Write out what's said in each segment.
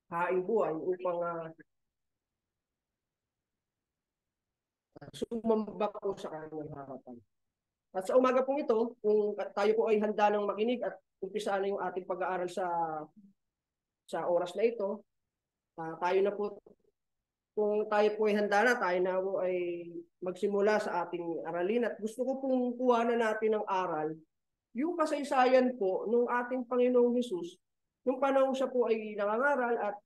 haing buhay upang sumamba po sa kanyang harapan. At sa umaga pong ito, kung tayo po ay handa ng makinig at umpisa na yung ating pag-aaral sa oras na ito, tayo na po, kung tayo po ay handa na, tayo na po ay magsimula sa ating aralin. At gusto ko pong kuhanan natin ng aral, yung kasaysayan po ng ating Panginoong Hesus, nung panahon siya po ay nangangaral at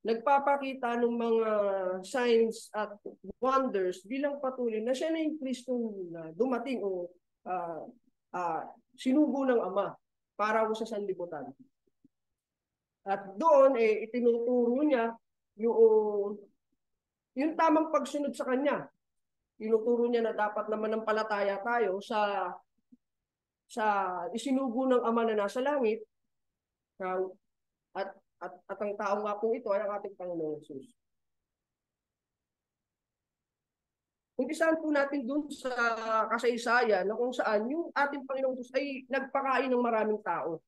nagpapakita ng mga signs at wonders bilang patuloy na siya na yung Kristo na dumating o sinugo ng Ama para sa sanlibutan. At doon, itinuturo niya yung tamang pagsunod sa Kanya. Tinuturo niya na dapat na manampalataya tayo sa isinugo ng Ama na nasa langit, at ang tao nga po ito ay ang ating Panginoong Hesus. Umpisahan po natin dun sa kasaysayan na kung saan yung ating Panginoong Hesus ay nagpakain ng maraming tao.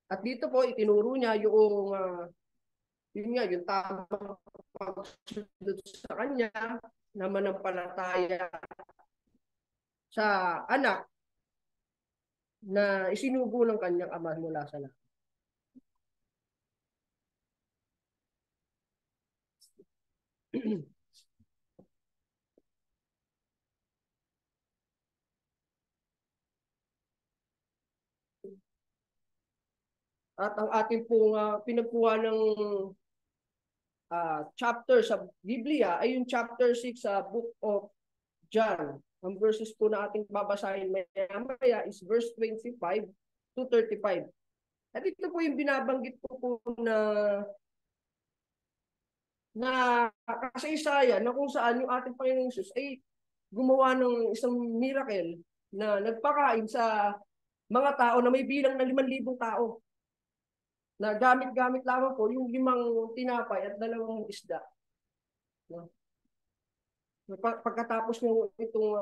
At dito po itinuro niya yung tamang pagsunod sa Kanya na manampalataya sa anak na isinugo ng Kanyang Ama mula sa langit. At ang ating pong pinagkuha ng chapter sa Biblia ay yung chapter 6 sa Book of John. Ang verses po na ating babasahin maya is verse 25 to 35. At ito po yung binabanggit po na kasaysayan na kung saan yung ating Panginoong Hesus ay gumawa ng isang miracle na nagpakain sa mga tao na may bilang na 5,000 tao. Na gamit-gamit lamang po yung 5 tinapay at 2 isda. No? Pagkatapos ng itong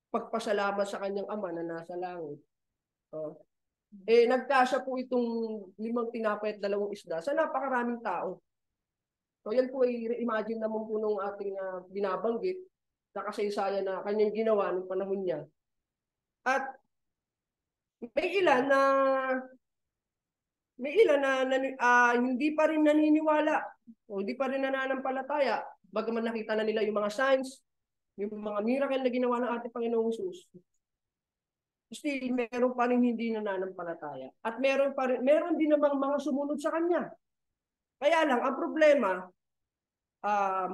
pagpasalamat sa kanyang Ama na nasa langit, nagkasya po itong 5 tinapay at 2 isda sa napakaraming tao. So yan po ay imagine naman po nung ating binabanggit na kasaysayan na kanyang ginawa nung panahon niya. At may ilan na hindi pa rin naniniwala o hindi pa rin nananampalataya bagaman nakita na nila yung mga signs, yung mga miracle na ginawa ng ating Panginoong Hesus. Still, meron pa rin hindi nananampalataya. At meron din namang mga sumunod sa Kanya. Kaya lang, ang problema,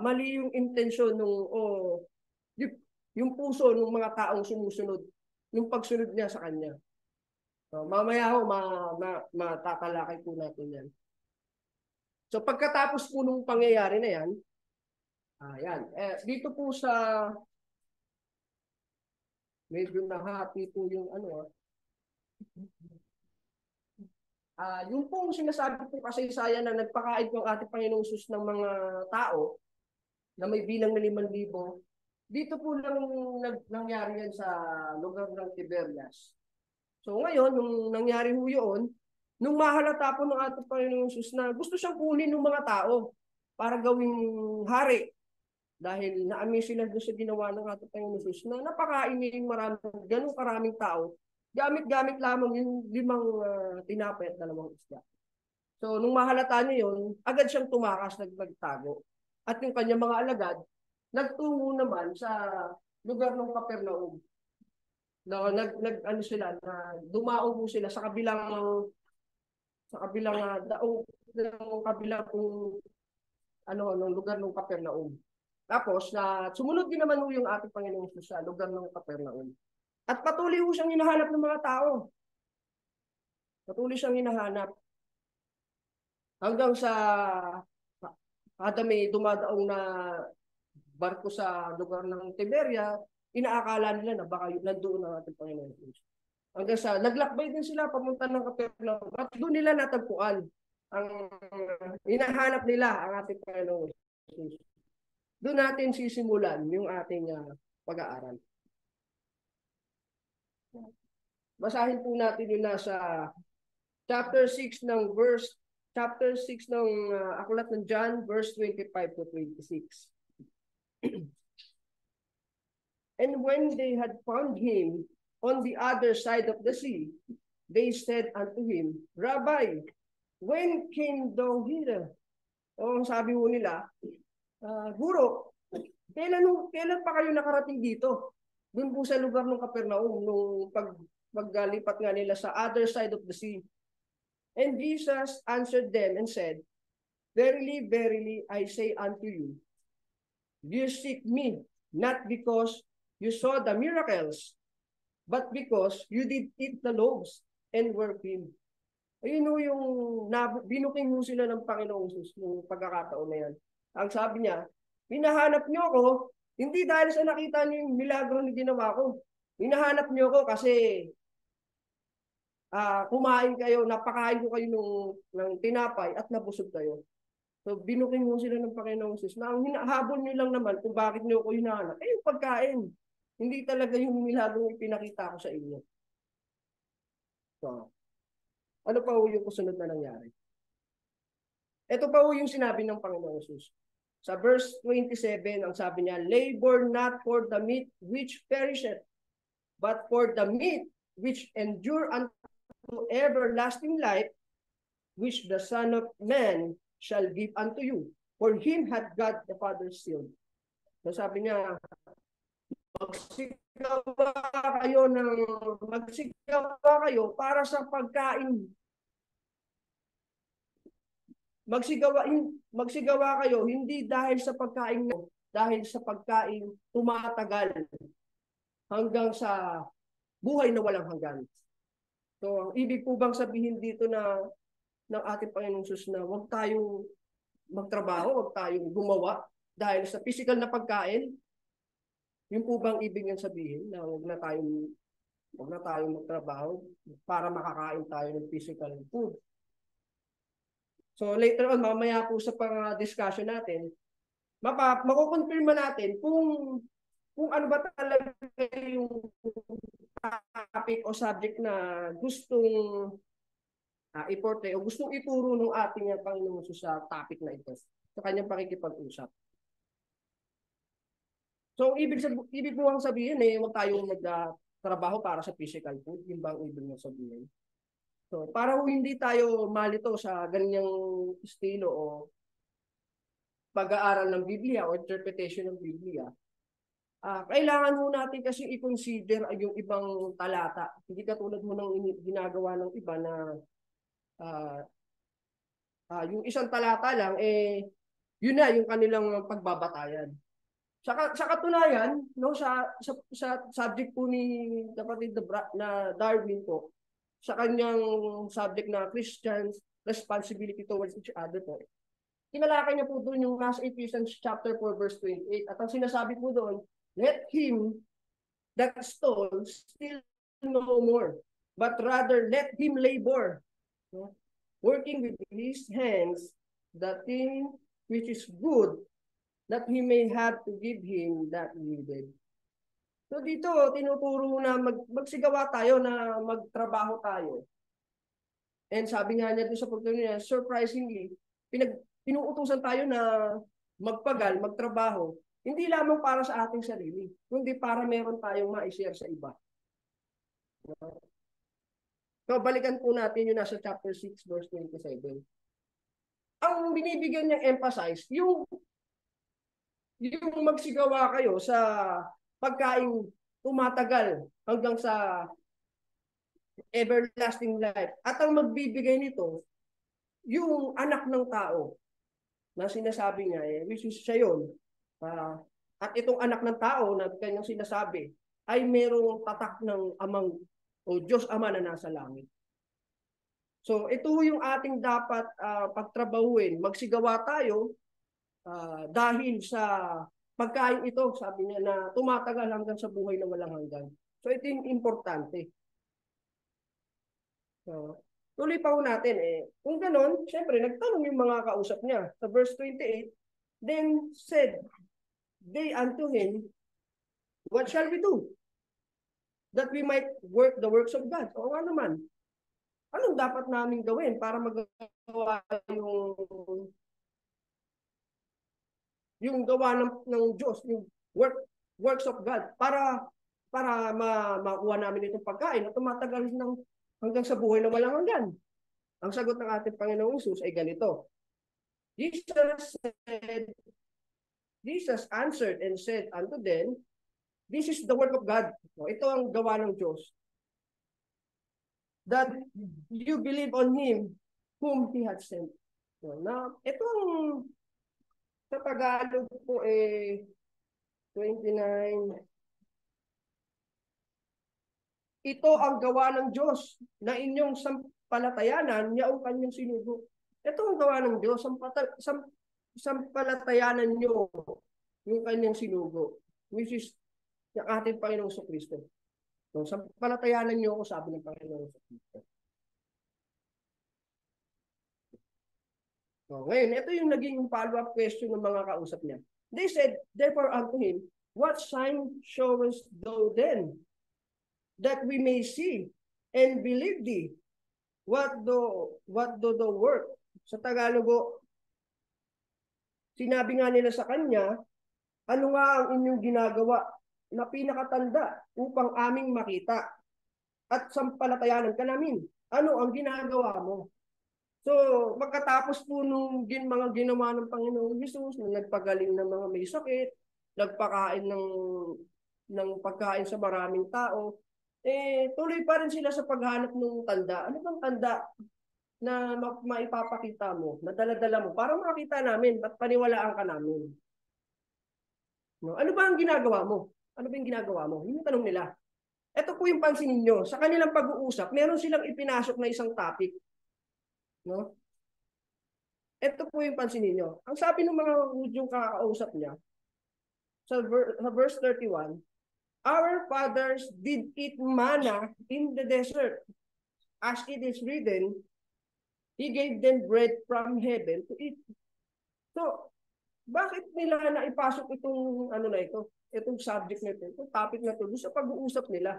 mali yung intensyon yung puso ng mga taong sumusunod, yung pagsunod niya sa Kanya. So, mamaya ho, matatalakay po natin yan. So pagkatapos po nung pangyayari na yan, dito po sa, medyo nahati po yung yung pong sinasabi po kasaysayan na nagpakain ng ating Panginoong Hesus ng mga tao na may bilang na 5,000, dito po lang nangyari yan sa lugar ng Tiberias. So ngayon, nung nangyari ho yun, nung mahalata po ng ating Panginoong Hesus na gusto siyang kunin ng mga tao para gawing hari, dahil na-amaze sila doon sa ginawa ng ating Panginoong Hesus na napakain niya yung ganun karaming tao, gamit-gamit lamang yung 5 tinapay at 2 isda. So nung mahalata niya yun, agad siyang tumakas, nagtago. At yung kanyang mga alagad, nagtungo naman sa lugar ng Capernaum. No, sila na dumaong po sila sa kabilang daong ng kabilang ng lugar ng Capernaum. Tapos sumunod din naman yung ating Panginoong Hesus sa lugar ng Capernaum. At patuloy po siyang hinahanap ng mga tao. Patuloy siyang hinahanap hanggang sa kada may dumadaong na barko sa lugar ng Tiberia, inaakala nila na baka nandoon ang ating Panginoon Hesus. Hanggang sa naglakbay din sila pamunta ng Capernaum at doon nila natagpuan ang hinahanap nila ang ating Panginoon Hesus. Doon natin sisimulan yung ating pag-aaral. Basahin po natin yung nasa chapter 6 ng verse chapter 6 ng aklat ng John, verse 25 to 26. And when they had found him on the other side of the sea, they said unto him, Rabbi, when came thou here? O sabi mo nila, Guro, kailan pa kayo nakarating dito? Doon po sa lugar ng Capernaum, nung paglipat nga nila sa other side of the sea. And Jesus answered them and said, Verily, verily, I say unto you, you seek me, not because you saw the miracles, but because you did eat the loaves and were filled. Ayun o yung binuking mo sila ng Panginoong Jesus nung pagkakataon na yan. Ang sabi niya, hinahanap niyo ako, hindi dahil sa nakita niyo yung milagro na ginawa ko. Hinahanap niyo ako kasi kumain kayo, napakain ko kayo ng tinapay at nabusog kayo. So binuking mo sila ng Panginoong Jesus na ang hinahabol niyo lang naman kung bakit niyo ako hinahanap, yung pagkain. Hindi talaga yung milagro yung pinakita ko sa inyo. So, ano pa yung kusunod na nangyari? Ito pa yung sinabi ng Panginoong Jesus. Sa verse 27, ang sabi niya, labor not for the meat which perisheth, but for the meat which endure unto everlasting life, which the Son of Man shall give unto you. For him hath God the Father sealed. So sabi niya, magsigawa kayo para sa pagkain. Magsigawa kayo hindi dahil sa pagkain mo, dahil sa pagkain tumatagal hanggang sa buhay na walang hanggan. So, ang ibig po bang sabihin dito na ng ating Panginoong Jesus na huwag tayong magtrabaho, huwag tayong gumawa dahil sa physical na pagkain? Yung po bang ibig niyang sabihin na huwag na tayong magtrabaho para makakain tayo ng physical food? So later on, mamaya po sa pang-discussion natin, makukonfirma natin kung ano ba talaga yung topic o subject na gustong iportray o gustong ituro ng ating Panginoon sa topic na ito, sa kanyang pakikipag-usap. So, ibig po ang sabihin huwag tayong magtrabaho para sa physical food. Yun ba ang ibig niyang sabihin? So, para hindi tayo malito sa ganyang estilo o pag-aaral ng Biblia o interpretation ng Biblia, kailangan mo natin kasi i-consider yung ibang talata. Hindi katulad mo ng ginagawa ng iba na yung isang talata lang, yun na yung kanilang pagbabatayan. Sa katunayan, no, sa subject po ni kapatid na Darwin po, sa kanyang subject na Christians' responsibility towards each other po, kinalakay niya po doon yung nasa Ephesians chapter 4 verse 28. At ang sinasabi po doon, let him that stole steal no more, but rather let him labor, no, working with his hands the thing which is good, that he may have to give him that needed. So dito, tinuturo na magsigawa tayo na magtrabaho tayo. And sabi nga niya doon sa pagturo niya, surprisingly, pinuutusan tayo na magtrabaho, hindi lamang para sa ating sarili, kundi para meron tayong ma-share sa iba. So balikan po natin yung nasa chapter 6 verse 27. Ang binibigyan niyang emphasize, yung magsigawa kayo sa pagkain tumatagal hanggang sa everlasting life. At ang magbibigay nito, yung anak ng tao na sinasabi niya, which is siya yun. At itong anak ng tao na kanyang sinasabi, ay merong tatak ng amang o Diyos Ama na nasa langit. So ito yung ating dapat pagtrabahuin. Magsigawa tayo dahil sa pagkain ito, sabi niya, na tumatagal hanggang sa buhay na walang hanggan. So ito yung importante. So, tuloy pa ho natin kung ganon, syempre nagtanong yung mga kausap niya. Sa verse 28, then said they unto him, what shall we do? That we might work the works of God. O nga naman, anong dapat namin gawin para magawa yung gawa ng Diyos, yung works of God, para makuha namin itong pagkain na tumatagal hanggang sa buhay na walang hanggan. Ang sagot ng ating Panginoong Hesus ay ganito. Jesus answered and said unto them, this is the work of God. So, ito ang gawa ng Diyos. That you believe on Him whom He had sent. So, na, itong sa Tagalog po 29. Ito ang gawa ng Diyos na inyong sampalatayanan niya ang kanyang sinugo. Ito ang gawa ng Diyos, sampalatayanan niyo yung kanyang sinugo, which is yung ating Panginoong Kristo. So, sampalatayanan niyo ako, sabi ng Panginoong Kristo. So, ngayon, ito yung naging follow-up question ng mga kausap niya. They said, therefore unto him, what sign showest thou then, that we may see and believe thee? What do the work? Sa Tagalog, sinabi nga nila sa kanya, ano nga ang inyong ginagawa na pinakatanda upang aming makita at sampalatayanan ka namin? Ano ang ginagawa mo? So, pagkatapos po nung mga ginawa ng Panginoong Hesus, na nagpagaling ng mga may sakit, nagpakain ng pagkain sa maraming tao, tuloy pa rin sila sa paghanap ng tanda. Ano bang tanda na maipapakita mo, na dala-dala mo, para makita namin at paniwalaan ka namin? No? Ano ba ang ginagawa mo? Ano ba yung ginagawa mo? Yung tanong nila. Ito po yung pansin ninyo. Sa kanilang pag-uusap, meron silang ipinasok na isang topic. No? Ito po yung pansin ninyo. Ang sabi ng mga Hudyong kakausap niya, sa verse 31, our fathers did eat manna in the desert. As it is written, He gave them bread from heaven to eat. So, bakit nila na ipasok itong itong subject na ito, itong topic na ito, sa pag-uusap nila?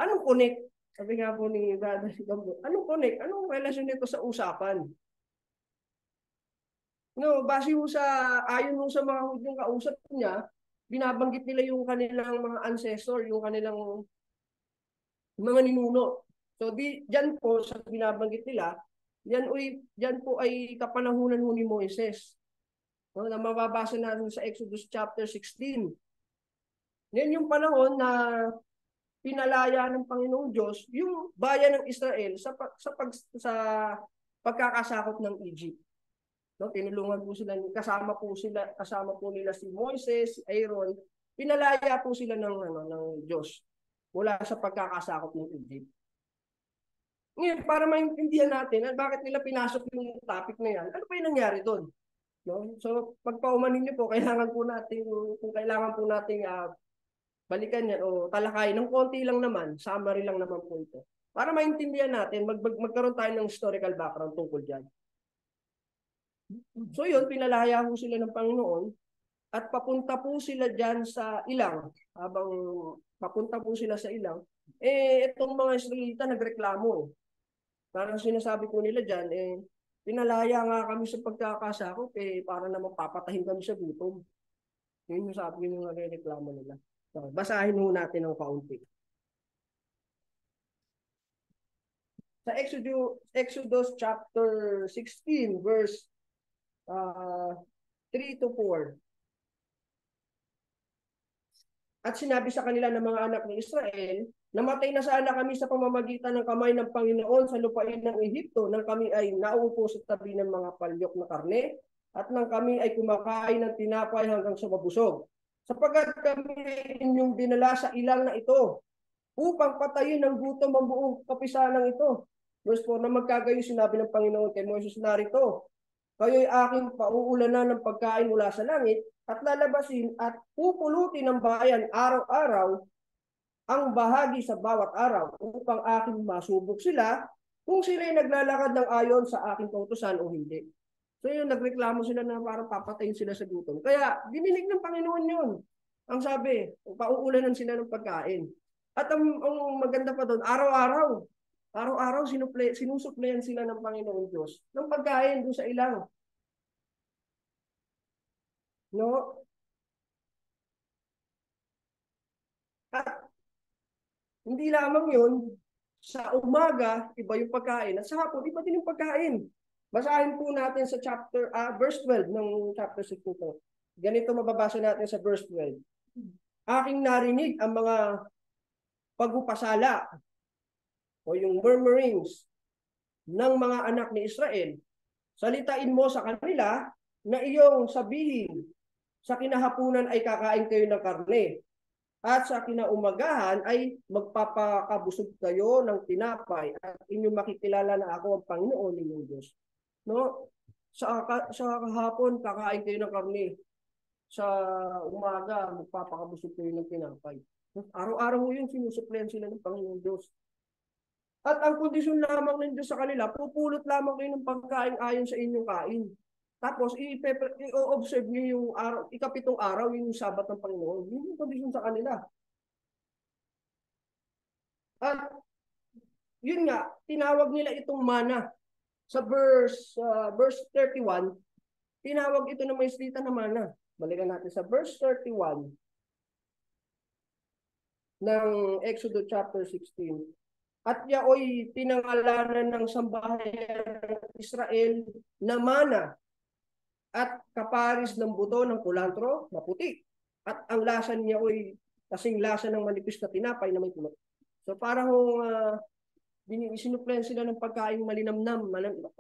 Anong connect? Sabi nga po ni Brother Gambo, anong connect? Anong relasyon nito sa usapan? No, base mo ayon mo sa mga Hudyong kausap niya, binabanggit nila yung kanilang mga ancestor, yung kanilang mga ninuno. So, diyan po sa binabanggit nila, yan po ay kapanahunan ni Moises. No, na mababasa natin sa Exodus chapter 16. Yan yung panahon na pinalaya ng Panginoong Diyos yung bayan ng Israel sa pagkakasakop ng Egypt. No, tinulungan po sila, kasama po nila si Moises, si Aaron. Pinalaya po sila ng Diyos mula sa pagkakasakop ng Egypt. Ngayon, para maintindihan natin bakit nila pinasok yung topic na yan, ano pa yung nangyari doon? No? So, pagpaumanin niyo po, kung kailangan po nating balikan yan o talakayin ng konti lang naman, summary lang naman po ito. Para maintindihan natin, magkaroon tayo ng historical background tungkol dyan. So yun, pinalaya po sila ng Panginoon at papunta po sila dyan sa ilang. Habang papunta po sila sa ilang, itong mga Israelita nagreklamo. Parang sinasabi ko nila dyan, pinalaya nga kami sa pagkakasakop, para naman papatahin kami sa gutom. Yun yung sabi yung nagreklamo nila. So, basahin mo natin ng kaunti. Sa Exodus chapter 16, verse 3 to 4. At sinabi sa kanila ng mga anak ng Israel, namatay na sana kami sa pamamagitan ng kamay ng Panginoon sa lupain ng Ehipto nang kami ay naupo sa tabi ng mga palyok na karne at nang kami ay kumakain ng tinapay hanggang sa mabusog. Sapagkat kami ay inyong dinala sa ilang na ito upang patayin ng gutom ang buong kapisanan ito. Verse 4, na magkagayon sinabi ng Panginoon kay Moises, narito, kayo'y aking pauulanan ng pagkain mula sa langit at lalabasin at pupulutin ng bayan araw-araw ang bahagi sa bawat araw upang aking masubok sila kung sila'y naglalakad ng ayon sa aking kautusan o hindi. So yun, nagreklamo sila na parang papatayin sila sa gutom. Kaya dininig ng Panginoon yun. Ang sabi, pauulanan sila ng pagkain. At ang maganda pa doon, araw-araw sinusuplayan sila ng Panginoon Diyos ng pagkain doon sa ilang. No? At hindi lamang yun, sa umaga, iba yung pagkain, at sa hapon, iba din yung pagkain. Basahin po natin sa verse 12 ng chapter 6 nito. Ganito mababasa natin sa verse 12. Aking narinig ang mga pagpupasala o yung murmurings ng mga anak ni Israel. Salitain mo sa kanila na iyong sabihin, sa kinahapunan ay kakain kayo ng karne, at sa kinaumagahan ay magpapakabusog kayo ng tinapay, at inyong makikilala na ako ang Panginoon ninyong Diyos. No? Sa kahapon, kakain kayo ng karne. Sa umaga, magpapakabusog kayo ng tinapay. Araw-araw yun, sinusuplayan sila ng Panginoon Diyos. At ang kondisyon lamang ng Diyos sa kanila, pupulot lamang kayo ng pagkain ayon sa inyong kain. Tapos, i-observe nyo yung araw, ikapitong araw, yung sabat ng Panginoon. Yun yung kondisyon sa kanila. At yun nga, tinawag nila itong mana. Sa verse 31, tinawag ito na may salita na mana. Balikan natin sa verse 31 ng Exodus chapter 16. At yaoy pinangalanan ng sambahayan ng Israel na mana at kaparis ng buto ng kulantro na puti. At ang lasa niya ay kasing lasa ng manipis na tinapay na may kulot. So parang sinuplen sila ng pagkain malinamnam,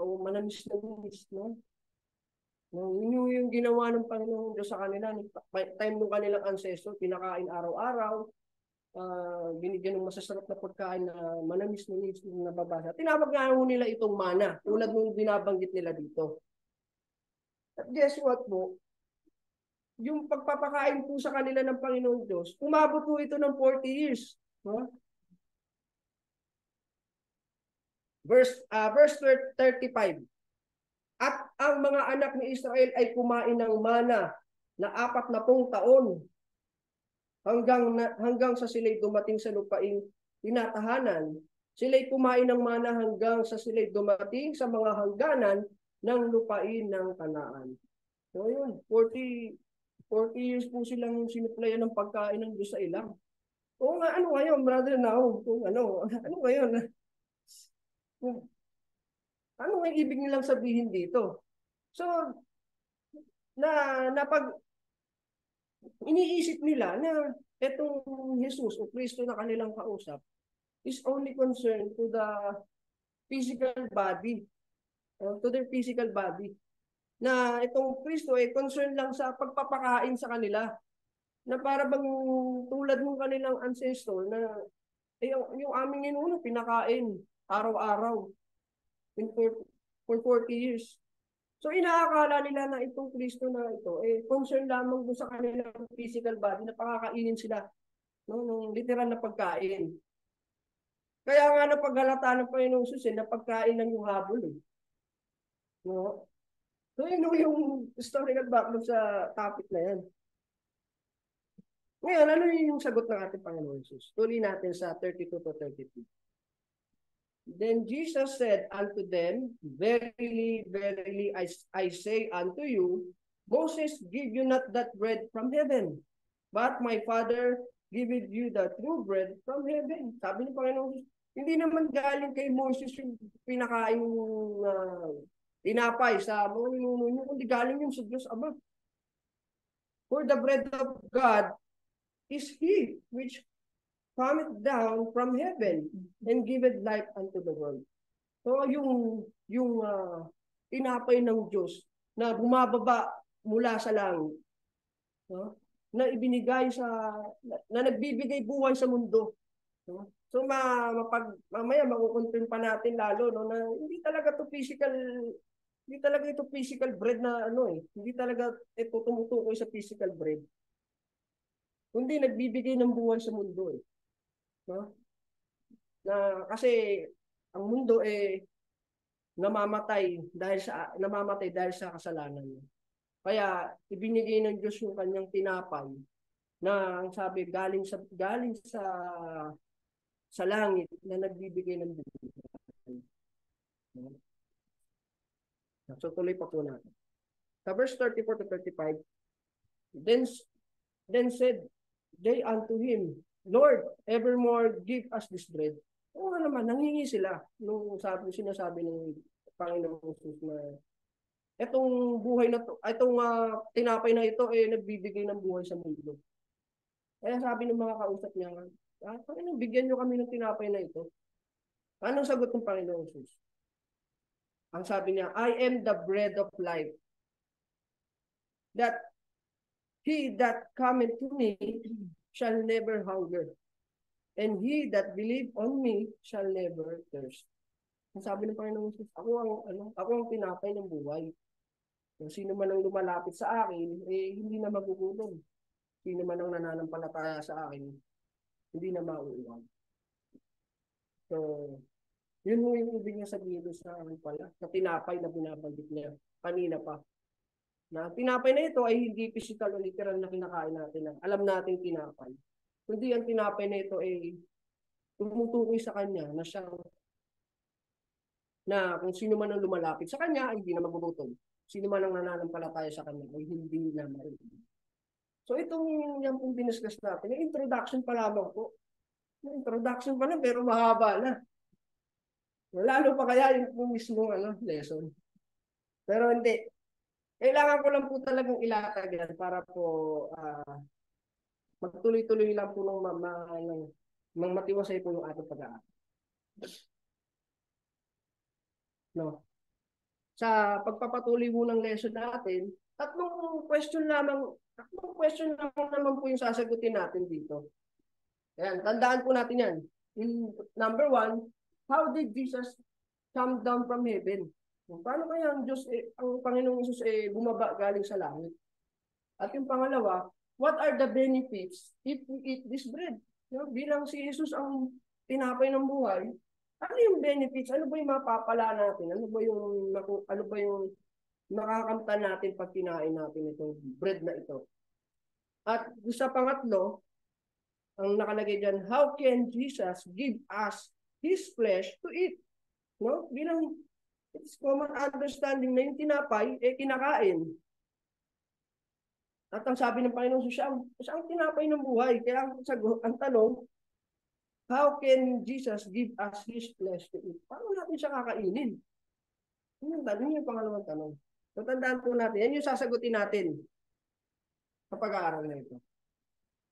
manamis na minis, no? Yun yung ginawa ng Panginoon Diyos sa kanila. Time ng kanilang ancestor, pinakain araw-araw, binigyan ng masasarap na pagkain na manamis na minis na nababasa. Tinawag nga nila itong mana, tulad nung binabanggit nila dito. At guess what po? Yung pagpapakain po sa kanila ng Panginoon Diyos, umabot po ito ng 40 years. No? Verse 35. At ang mga anak ni Israel ay kumain ng mana na 40 taon hanggang sa sila'y dumating sa lupaing tinatahanan. Sila'y kumain ng mana hanggang sa sila'y dumating sa mga hangganan ng lupain ng Kanaan. So yun, 40 years po silang sinuplayan ng pagkain ng Diyos sa ilang. Oo nga, ano ngayon, brother Now? Kung ano ngayon? Ano nga ibig nilang sabihin dito? So, napag iniisip nila na itong Jesus o Kristo na kanilang kausap is only concerned to the physical body, to their physical body. Na itong Kristo ay concerned lang sa pagpapakain sa kanila. Na para bang tulad ng kanilang ancestor na yung aming ninuno pinakain araw-araw for 40 years. So inaakala nila na itong Kristo na ito, concern lamang doon sa kanilang physical body na pakakainin sila ng literal na pagkain. Kaya nga na paghalata ng Panginoong Jesus, na pagkain ng yung habol. No? So yun yung historical background sa topic na yan. Ngayon, ano yung sagot ng ating Panginoon Jesus? Tuloy natin sa 32 to 32. Then Jesus said unto them, Verily, verily, I say unto you, Moses give you not that bread from heaven, but my Father giveth you the true bread from heaven. Sabi ni Panginoon, hindi naman galing kay Moses yung pinakain tinapay sa mga ninuno niyo, kundi galing yung sa Diyos Ama. For the bread of God is He which cometh down from heaven and giveth life unto the world. So yung tinapay ng Diyos na bumababa mula sa langit, no? Na ibinigay na nagbibigay buhay sa mundo. No? So mamaya makukonfirm pa natin lalo no na hindi talaga ito physical bread na hindi talaga ito tumutukoy sa physical bread. Kundi nagbibigay ng buhay sa mundo no? Na kasi ang mundo namamatay dahil sa kasalanan niya. Kaya ibinigay ng Diyos yung kanyang tinapay na ang sabi galing sa langit na nagbibigay ng buhay. So tuloy pa po natin. Sa verse 34 to 35, Then, then said they unto him, Lord, evermore give us this bread. Oo naman, nangingi sila nung sinasabi ng Panginoong Jesus na itong buhay na to, itong tinapay na ito nagbibigay ng buhay sa mundo. Kaya sabi ng mga kausap niya, Panginoon, bigyan niyo kami ng tinapay na ito. Anong sagot ng Panginoong Jesus? Ang sabi niya, I am the bread of life. That he that cometh to me shall never hunger. And he that believe on me shall never thirst. Ang sabi ng Panginoong Jesus, ako ang tinapay ng buhay. Kung sino man ang lumalapit sa akin, hindi na magugutom. Sino man ang nananampalataya sa akin, hindi na mauuwag. So, yun yung ibig niya sabihin sa akin pala, na tinapay na binabanggit niya kanina pa. Na tinapay na ito ay hindi physical o literal na kinakain natin. Alam natin tinapay. Kundi ang tinapay na ito ay tumutukoy sa kanya na siyang na kung sino man ang lumalapit sa kanya ay hindi na magugutom. Sino man ang nananampalataya sa kanya ay hindi na magugutom. So itong yung pong diniscuss natin, yung introduction pa lamang po. Yung introduction pa lang pero mahaba na. Lalo pa kaya yung mismo lesson. Pero hindi. Kailangan ko lang po talagang ilatag yan para po magtuloy-tuloy lang po ng matiwasay po yung ating pag-aaral. No? Sa pagpapatuloy mo ng lesson natin, tatlong question naman po yung sasagutin natin dito. Ayan, tandaan po natin yan. Number 1, how did Jesus come down from heaven? Paano kaya ang Panginoong Jesus bumaba galing sa langit? At yung pangalawa, what are the benefits if we eat this bread? Bilang si Jesus ang tinapay ng buhay, ano yung benefits? Ano ba yung mapapala natin? Ano ba yung nakakamtan natin pag kinain natin itong bread na ito? At sa pangatlo, ang nakalagay dyan, how can Jesus give us His flesh to eat? No? Bilang it's common understanding na yung tinapay, kinakain. At ang sabi ng Panginoon, siya ang tinapay ng buhay. Kaya ang tanong, how can Jesus give us His flesh to eat? Paano natin siya kakainin? Yun yung pangalawang tanong. So, tandaan po natin, yan yung sasagutin natin sa pag-aaral na ito.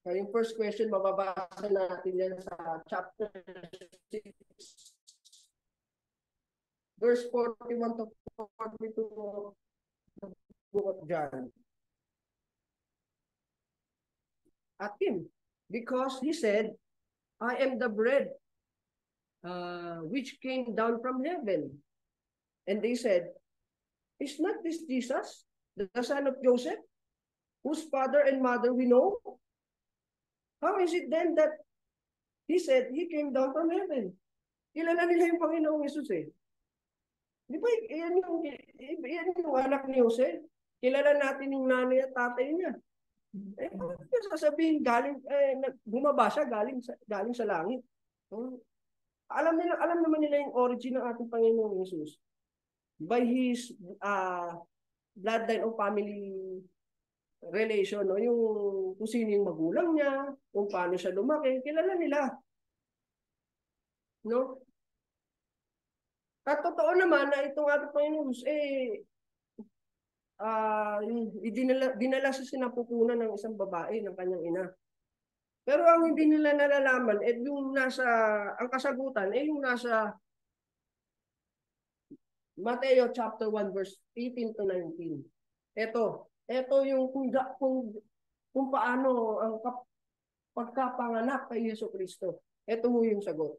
So, yung first question, mababasa natin yan sa chapter 6, verse 41 to 42 of the book of John. At him, because he said, I am the bread which came down from heaven. And they said, is not this Jesus, the son of Joseph, whose father and mother we know? How is it then that he said he came down from heaven? Kilala nila yung Panginoong Yesus Di ba, yan yung anak ni Jose? Kilala natin yung nanay at tatay niya. Sasabihin, bumaba siya galing sa langit. Alam naman nila yung origin ng ating Panginoong Yesus. By his bloodline o family relation, no? Yung kung sino yung magulang niya, kung paano siya lumaki, kilala nila. No? At totoo naman na itong ating Panginoon Jesus, dinala sa sinapupunan ng isang babae ng kanyang ina. Pero ang hindi nila nalalaman, ang kasagutan, yung nasa Mateo chapter 1 verse 18 to 19. Ito yung kung paano ang pagkapanganak kay Yesu Kristo. Ito yung sagot.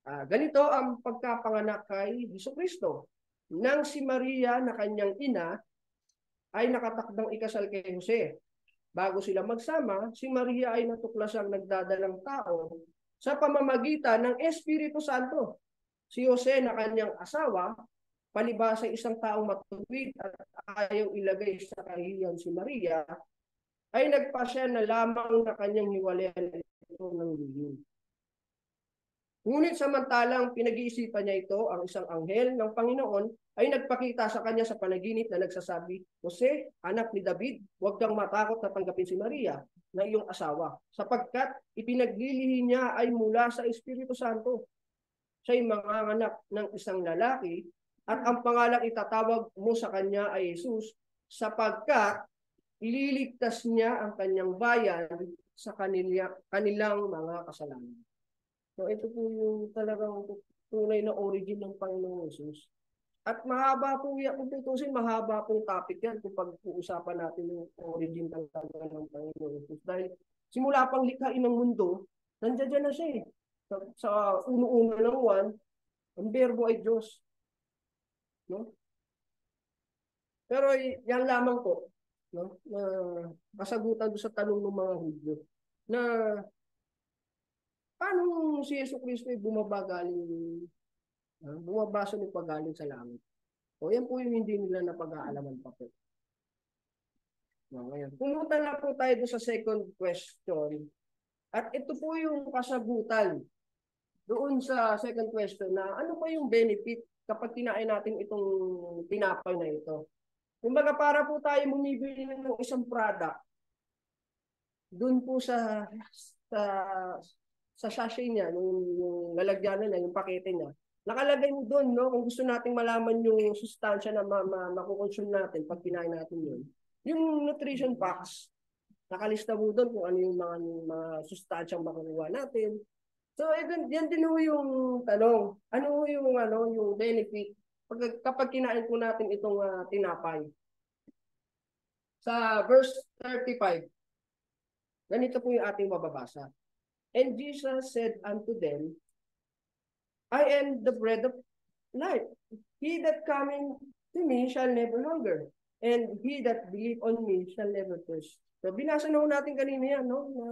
Ganito ang pagkapanganak kay Yesu Kristo. Nang si Maria na kanyang ina ay nakatakdang ikasal kay Jose. Bago sila magsama, si Maria ay natuklasang nagdadalang tao sa pamamagitan ng Espiritu Santo. Si Jose na kanyang asawa, palibhasa isang taong matuwid at ayaw ilagay sa kahihiyan si Maria, ay nagpasya na lamang na kanyang hiwalayan ito ng lihim. Ngunit samantalang pinag-iisipan niya ito, ang isang anghel ng Panginoon ay nagpakita sa kanya sa panaginip na nagsasabi, Jose, anak ni David, huwag kang matakot na tanggapin si Maria na iyong asawa, sapagkat ipinaglilihi niya ay mula sa Espiritu Santo. Siya'y manganganak ng isang lalaki at ang pangalang itatawag mo sa kanya ay Jesus, sapagkat ililigtas niya ang kanyang bayan sa kanilang mga kasalanan. So ito po yung talagang tunay na origin ng Panginoong Jesus. At mahaba po yan, kung tutusin, mahaba pong topic yan kung pag-uusapan natin yung origin ng Panginoong Jesus. Dahil simula pang likhain ng mundo, nandiyan na siya eh. Sa uno-uno ng Juan, ang berbo ay Diyos. No? Pero yan lamang po, no? Na kasagutan doon sa tanong ng mga Hudyo na paano si Yesu Cristo ay bumabasa ng pagaling sa langit. O yan po yung hindi nila napag-aalaman pa po. No, ngayon, pumunta na po tayo doon sa second question. At ito po yung kasagutan doon sa second question na ano pa yung benefit kapag kinain natin itong tinapay na ito. Kumbaga para po tayo bumibili ng isang product doon po sa sa sachet niya, yung lalagyanan niya, yung pakete niya. Nakalagay mo doon, no? Kung gusto nating malaman yung sustansya na makukonsume natin pag kinain natin yun. Yung nutrition facts, nakalista mo doon kung ano yung mga sustansyang makukuha natin. So, yan din ho yung tanong. Ano yung benefit kapag kinain po natin itong tinapay? Sa verse 35, ganito po yung ating mababasa. And Jesus said unto them, I am the bread of life. He that cometh to me shall never hunger, and he that believe on me shall never thirst. So binasa na natin kanina yan, no? Na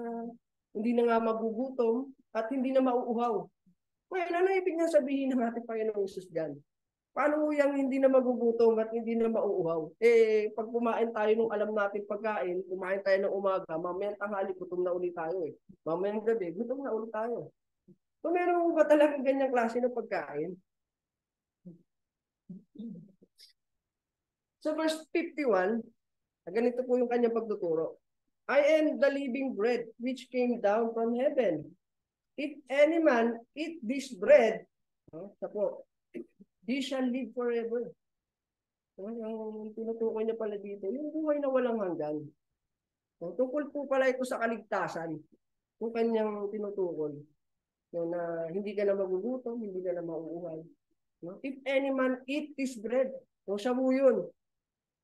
hindi na nga magugutom at hindi na mauuhaw. Well, ano ibig na sabihin ng ating Panginoong Jesus dyan? Paano yung hindi na magugutom at hindi na mauuhaw? Eh, pag kumain tayo nung alam natin pagkain, kumain tayo ng umaga, mamayang tanghali, gutom na ulit tayo eh. Mamayang gabi, gutom na ulit tayo. So, meron ba talagang ganyang klase ng pagkain? Sa verse 51, ganito po yung kanyang pagtuturo. I am the living bread which came down from heaven. If any man eat this bread, he shall live forever. Ang tinutukoy niya pala dito, yung buhay na walang hanggan. Tungkol po pala ito sa kaligtasan, yung kanyang tinutukoy. Yung na hindi ka na magugutom, hindi ka na mauuhay. If any man eat this bread, kung siya mo yun,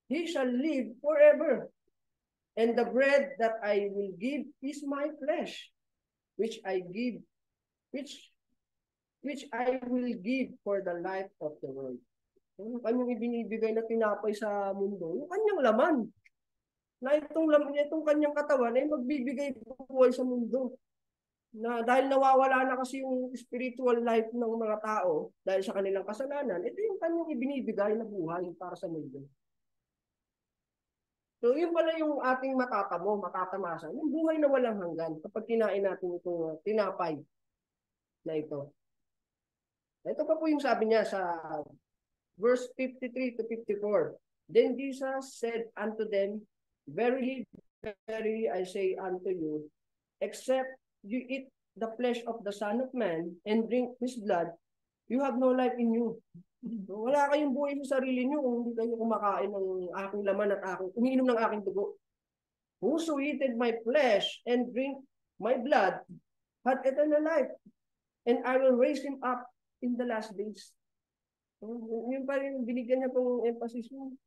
he shall live forever. And the bread that I will give is my flesh, which I will give for the life of the world. Yung kanyang ibinibigay na tinapay sa mundo, yung kanyang laman. Na itong kanyang katawan ay magbibigay buhay sa mundo. Na dahil nawawala na kasi yung spiritual life ng mga tao dahil sa kanilang kasalanan, ito yung kanyang ibinibigay na buhay para sa mundo. So yun pala yung ating matatamasan, yung buhay na walang hanggan kapag kinain natin itong tinapay na ito. Ito pa po yung sabi niya sa verse 53 to 54. Then Jesus said unto them, Verily, verily, I say unto you, except you eat the flesh of the Son of Man and drink His blood, you have no life in you. So, wala kayong buhay sa sarili niyo kung hindi kayo kumakain ng aking laman at umiinom ng aking dugo. Whoso eateth my flesh and drink my blood hath eternal life, and I will raise him up in the last days. Yun pa rin, binigyan niya pong emphasis mo.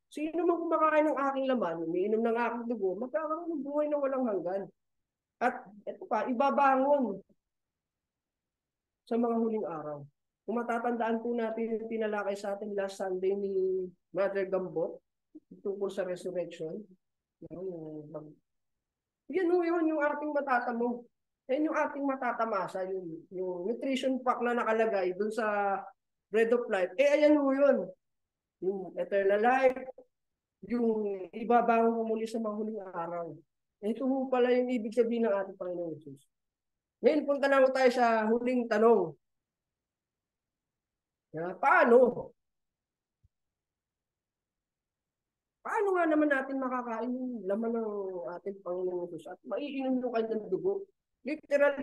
Sino man kumakain ng aking laman, umiinom ng aking dugo, magkakaroon ng buhay na walang hanggan. At ito pa, ibabangon sa mga huling araw. Kung matatandaan po natin yung tinalakay sa atin last Sunday ni Mother Gambot tungkol sa resurrection. Yan yung ating matatamo. Yan yung ating matatamasa, yung nutrition pack na nakalagay dun sa bread of life. Ayan ho yun. Yung eternal life, yung ibabangon mo muli sa mga huling araw. Ito ho pala yung ibig sabihin ng ating Panginoon Jesus. Ngayon, punta naman tayo sa huling tanong. Paano? Paano nga naman natin makakain yung laman ng ating Panginoong Diyos at maiinom yung kanyang dugo? Literal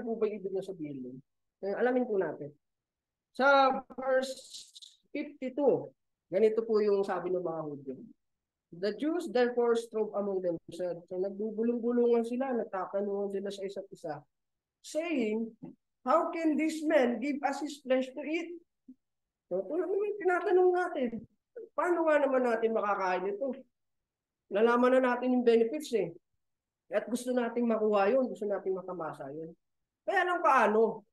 po ba yung ibig na sabihin? Alamin po natin. Sa verse 52, ganito po yung sabi ng mga Hudyo. The Jews therefore strove among themselves. So nagbubulong-bulungan sila, nagtatanungan sila sa isa't isa, saying, how can this man give us his flesh to eat? So, tinatanong natin, paano nga naman natin makakain ito? Nalaman na natin yung benefits eh. At gusto nating makuha yun, gusto nating makamasa yun. Kaya lang paano?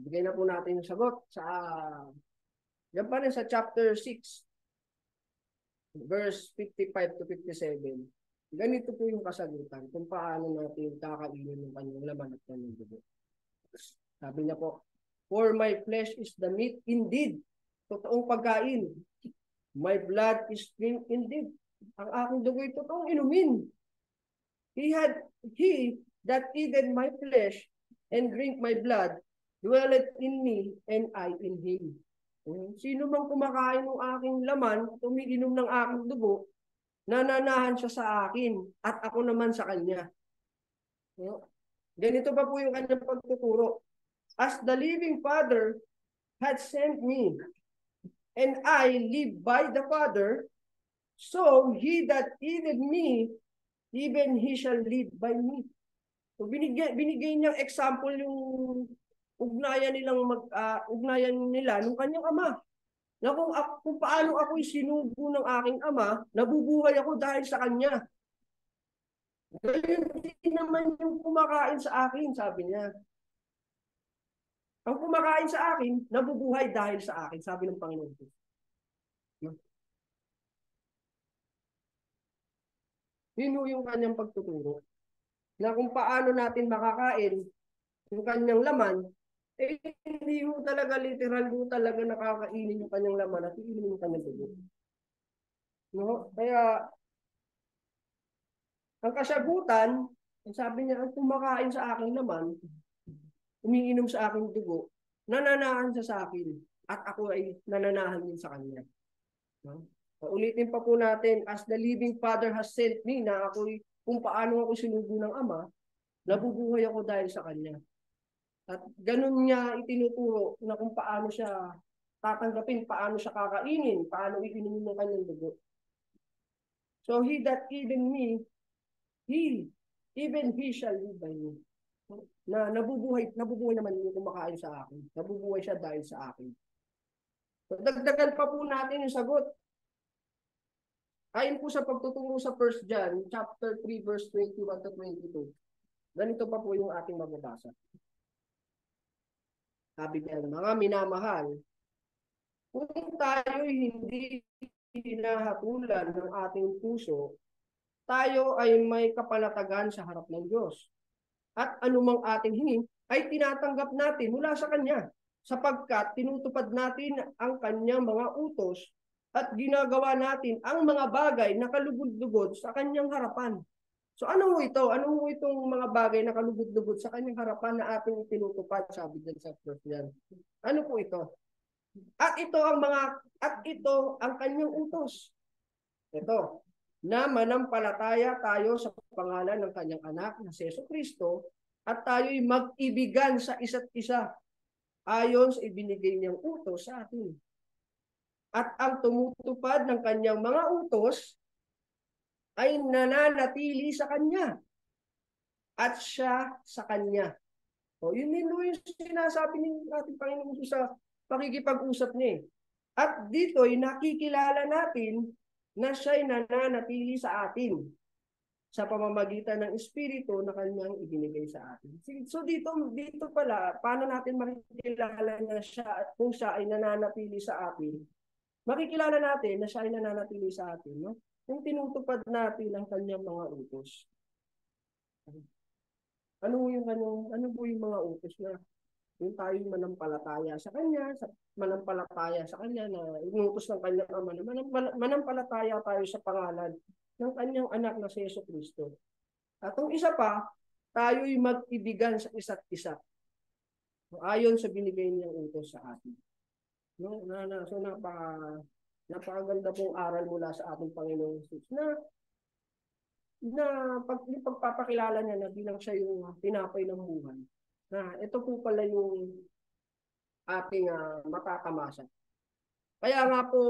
Bigay na po natin yung sagot sa yan pa rin sa chapter 6, verse 55 to 57. Ganito po yung kasagutan kung paano natin kakainin ng kanyang laman at kanyang dugo. Sabi niya po, for my flesh is the meat indeed. Totoong pagkain. My blood is drink indeed. Ang aking dugo ay totoong inumin. He that eateth my flesh and drink my blood dwelleth in me and I in him. Sino mang kumakain ng aking laman at umiinom ng aking dugo, nananahan siya sa akin at ako naman sa kanya. Ganito pa po yung kanyang pagtuturo. As the living Father had sent me, and I live by the Father, so he that eateth me, even he shall live by me. So binigay niyang example yung ugnayan nila ng kanyang ama. Na kung paano ako'y sinugo ng aking ama, nabubuhay ako dahil sa kanya. Ganyan din naman yung kumakain sa akin, sabi niya. Ang kumakain sa akin, nabubuhay dahil sa akin, sabi ng Panginoon. Yun yung kanyang pagtuturo. Na kung paano natin makakain yung kanyang laman, eh hindi mo talaga literal mo talaga nakakainin yung kanyang laman at iinin yung kanyang dugo. No? Kaya ang kasagutan, sabi niya, ang kumakain sa akin naman, umiinom sa aking dugo, nananahan siya sa akin at ako ay nananahan din sa kanya. No? Ulitin pa po natin, as the living Father has sent me, na ako'y kung paano ako sinugo ng Ama, nabubuhay ako dahil sa kanya. At ganun niya itinuturo na kung paano siya tatanggapin, paano siya kakainin, paano iinumin ng kanyang dugo. So he that eaten me, even he shall live by me. Na nabubuhay naman yung kumakain sa akin. Nabubuhay siya dahil sa akin. So, dagdagan pa po natin yung sagot. Ayon po sa pagtuturo sa 1 John, chapter 3, verse 21 to 22. Ganito pa po yung ating mababasa. Sabi niya, mga minamahal, kung tayo hindi hinahatulan ng ating puso, tayo ay may kapanatagan sa harap ng Diyos. At anumang ating hingin ay tinatanggap natin mula sa Kanya, sapagkat tinutupad natin ang Kanyang mga utos at ginagawa natin ang mga bagay na kalugod-lugod sa Kanyang harapan. So ano mo ito? Ano mo itong mga bagay na kalugod-lugod sa Kanyang harapan na ating tinutupad, sabi din sa verse yan. Ano po ito? At ito ang Kanyang utos. Ito, na manampalataya tayo sa pangalan ng Kanyang anak na si Jesucristo at tayo'y mag-ibigan sa isa't isa ayon sa ibinigay niyang utos sa atin. At ang tumutupad ng Kanyang mga utos ay nananatili sa Kanya at siya sa Kanya. O, yun din yung sinasabi ng ating Panginoon sa pakikipag-usap niya. At dito'y nakikilala natin na siya'y nananatili sa atin sa pamamagitan ng Espiritu na Kanyang ibinigay sa atin. So dito pala, paano natin makikilala na siya at kung siya ay nananatili sa atin? Makikilala natin na siya ay nananatili sa atin, no? Kung tinutupad natin ang Kanyang mga utos. Ano po yung mga utos na yung tayo manampalataya sa Kanya, manampalataya sa Kanya na inutos ng Kanyang Ama, manampalataya tayo sa pangalan ng Kanyang anak na si Jesucristo. At ang isa pa, tayo'y mag-ibigan sa isa't isa. Ayon sa binigay niyang utos sa atin. No, so napakaganda pong aral mula sa ating Panginoong Jesus na yung pagpapakilala niya na bilang siya yung tinapay ng buhay. Na ito po pala yung ating matatamasa. Kaya nga po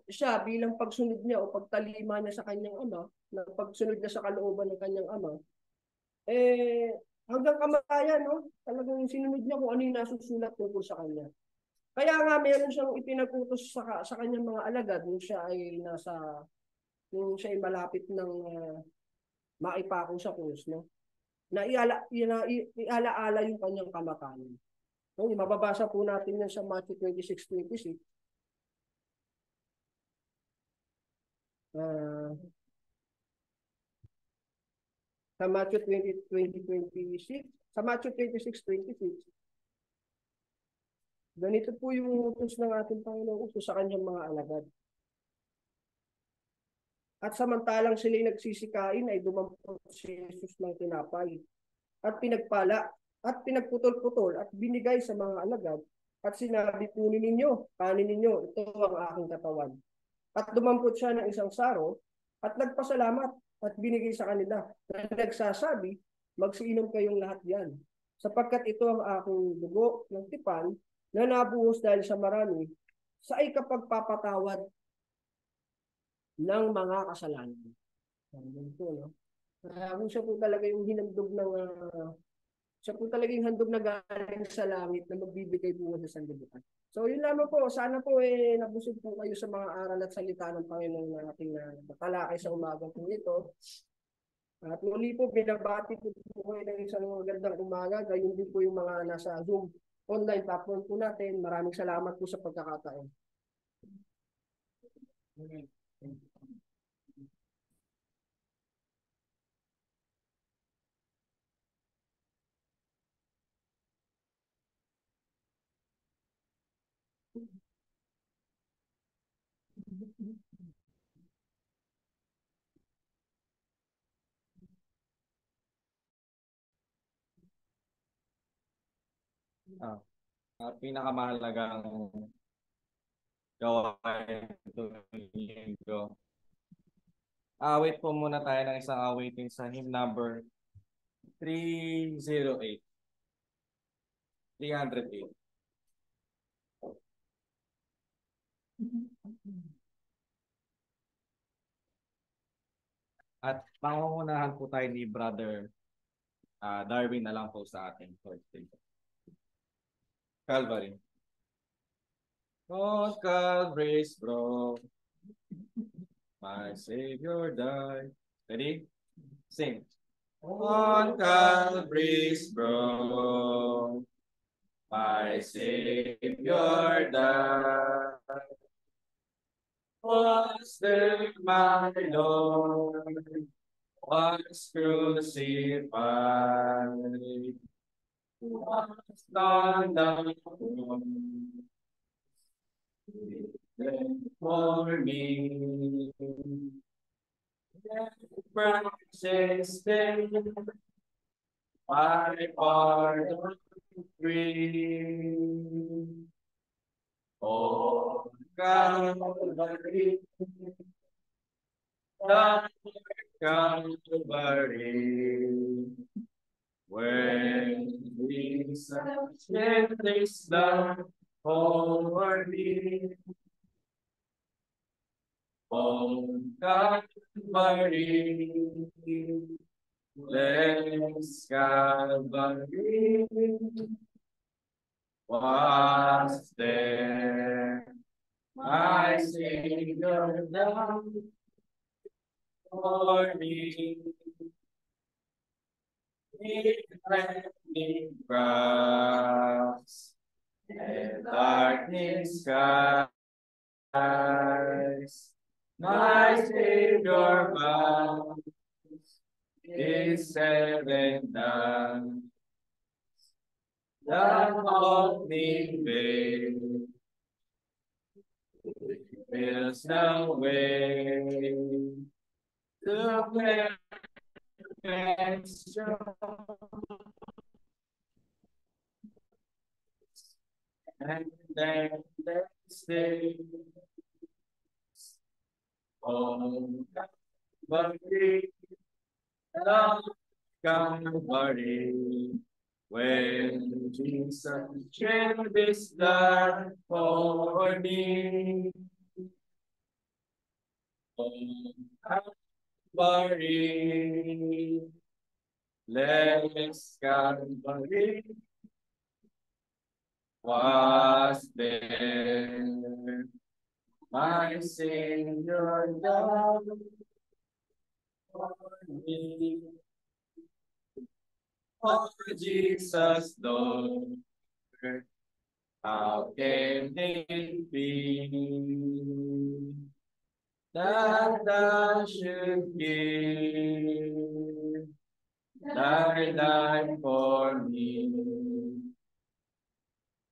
siya bilang pagsunod niya o pagtalima niya sa kanyang ama, na pagsunod niya sa kalooban ng kanyang ama, hanggang kamatayan, no? Talagang sinunod niya kung ano yung nasusulat tungkol sa kanya. Kaya nga meron siyang ipinag-utos sa kanyang mga alagad nung siya ay malapit ng maipako sa krus, no? Na ialaala yung kanyang kamatayan. No, mababasa po natin yan sa Matthew 26:26. Sa Matthew 26, sa Matthew 26:26, ganito po yung utos ng ating Panginoon utos sa kanyang mga alagad. At samantalang sila'y nagsisikain ay dumampot si Jesus ng tinapay at pinagpala at pinagputol-putol at binigay sa mga alagad at sinabi, kunin ninyo, kanin ninyo, ito ang aking katawan. At dumampot siya ng isang saro at nagpasalamat at binigay sa kanila na nagsasabi, magsiinom kayong lahat yan sapagkat ito ang aking dugo ng tipan na nabuhos dahil sa marami sa ikapagpapatawad ng mga kasalanan. Ganito, no? Kung siya po talaga yung hinandog ng siya po talaga yung handog na galing sa langit na magbibigay buwan sa sanlibutan. So yun lamang po, sana po nabusog po kayo sa mga aral at salita ng Panginoon na ating natalakay sa umagang po ito. At muli po, binabati po kayo ng isang magandang umaga. Gayon din po yung mga nasa Zoom online platform po natin. Maraming salamat po sa pagkakataon. Pinakamahalagang gawain ito linggo. Awit po muna tayo ng isang awitin sa hymn number 308. 308. At pangungunahan po tayo ni Brother Darwin na lang po sa ating first day. Calvary. On Calvary's broad, my Savior died. Ready? Sing. On Calvary's broad, my Savior died. Was there my Lord was crucified, was on the cross for me. Precious day, my pardon free. Oh, Calvary, the Calvary, when Jesus shed His blood for me. On Calvary, blessed Calvary, was there my Savior died for me. Defending cross and darkness skies, my Savior bound is heaven done. The opening veil fills no way to clear Cleanse your and then let's stay on Calvary, love Calvary. When Jesus shed his blood for me, on Calvary, let's Calvary was there. My Savior died for me. Oh, Jesus, Lord, how can it be that thou should give thy life for me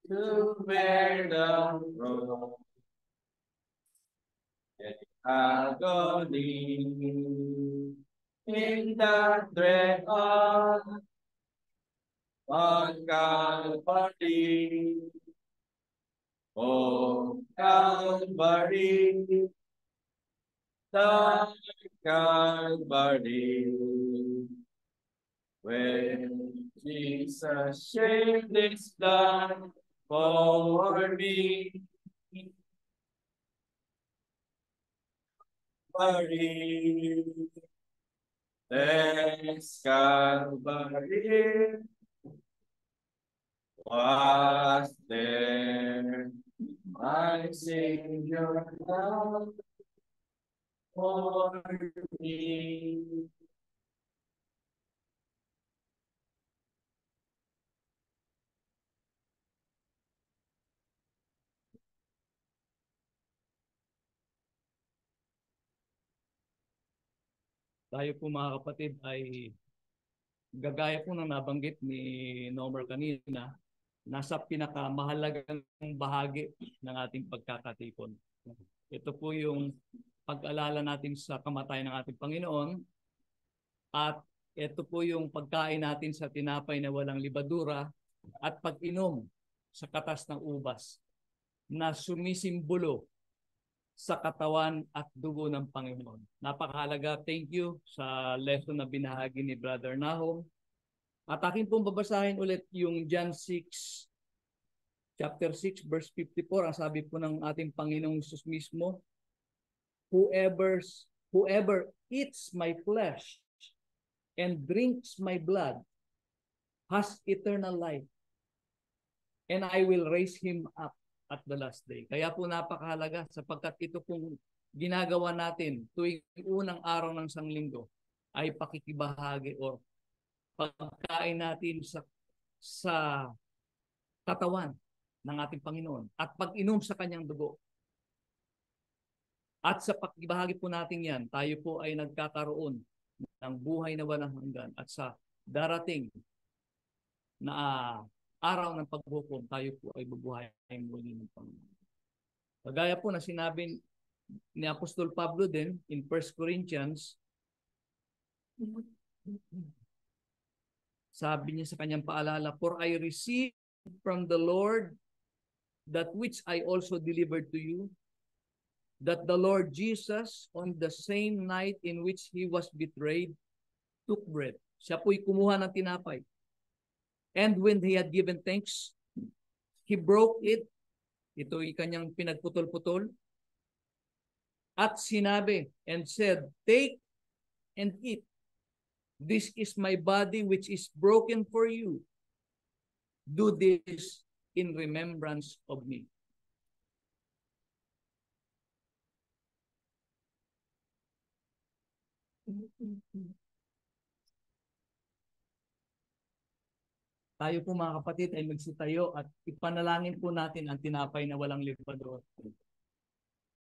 to bear the cross and agony in the dread of on Calvary? Oh, Calvary, the Calvary, when Jesus shed his blood for me. Calvary, this Calvary was there. My Savior died for me. Tayo po mga kapatid ay gagaya po ng nabanggit ni Nomer kanina, nasa pinakamahalagang bahagi ng ating pagkakatipon. Ito po yung pag-alala natin sa kamatayan ng ating Panginoon at ito po yung pagkain natin sa tinapay na walang libadura at pag-inom sa katas ng ubas na sumisimbolo sa katawan at dugo ng Panginoon. Napakahalaga. Thank you sa lesson na binahagi ni Brother Nahom. At akin pong babasahin ulit yung John 6, chapter 6, verse 54. Ang sabi po ng ating Panginoong Jesus mismo, Whoever eats my flesh and drinks my blood has eternal life, and I will raise him up at the last day. Kaya po napakahalaga sapagkat ito pong ginagawa natin tuwing unang araw ng sanglinggo ay pakikibahagi o pagkain natin sa katawan ng ating Panginoon at pag-inom sa kanyang dugo. At sa pakibahagi po natin yan, tayo po ay nagkakaroon ng buhay na walang hanggan at sa darating na araw ng paghukom, tayo po ay bubuhayin muli ng Panginoon. Kagaya po na sinabi ni Apostol Pablo din in 1 Corinthians, sabi niya sa kanyang paalala, For I received from the Lord that which I also delivered to you, that the Lord Jesus, on the same night in which he was betrayed, took bread. Siya po'y kumuha ng tinapay. And when he had given thanks, he broke it. Ito'y kanyang pinagputol-putol. At sinabi and said, Take and eat. This is my body which is broken for you. Do this in remembrance of me. Tayo po mga kapatid ay magsitayo at ipanalangin po natin ang tinapay na walang libador.